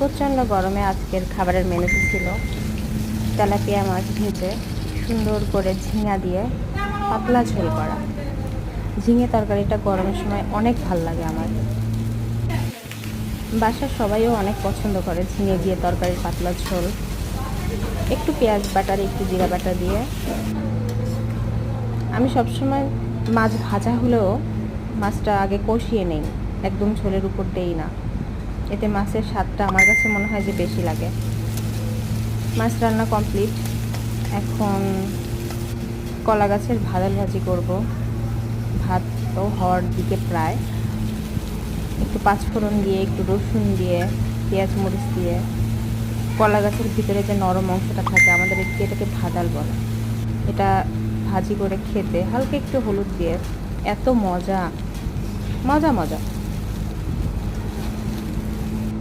প্রচণ্ড গরমে আজকের খাবারের মেনুতে ছিল তেলাপিয়া মাছ ভেজে সুন্দর করে ঝিঙা দিয়ে পাতলা ঝোল করা। ঝিঙে তরকারিটা গরমের সময় অনেক ভাল লাগে আমার। বাসার সবাইও অনেক পছন্দ করে ঝিঙে দিয়ে তরকারির পাতলা ঝোল, একটু পেঁয়াজ বাটার একটু জিরা বাটা দিয়ে। আমি সবসময় মাছ ভাজা হলেও মাছটা আগে কষিয়ে নেই, একদম ঝোলের উপর দেই না, এতে মাছের স্বাদটা আমার কাছে মনে হয় যে বেশি লাগে। মাছ রান্না কমপ্লিট। এখন কলা গাছের ভাজাল ভাজি করব। ভাত তো হওয়ার দিকে প্রায়। একটু পাঁচফোড়ন দিয়ে একটু রসুন দিয়ে পেঁয়াজ মরিচ দিয়ে কলা গাছের ভিতরে যে নরম অংশটা থাকে আমাদের এটাকে ভাজাল বলে, এটা ভাজি করে খেতে হালকা একটু হলুদ দিয়ে এত মজা মজা মজা।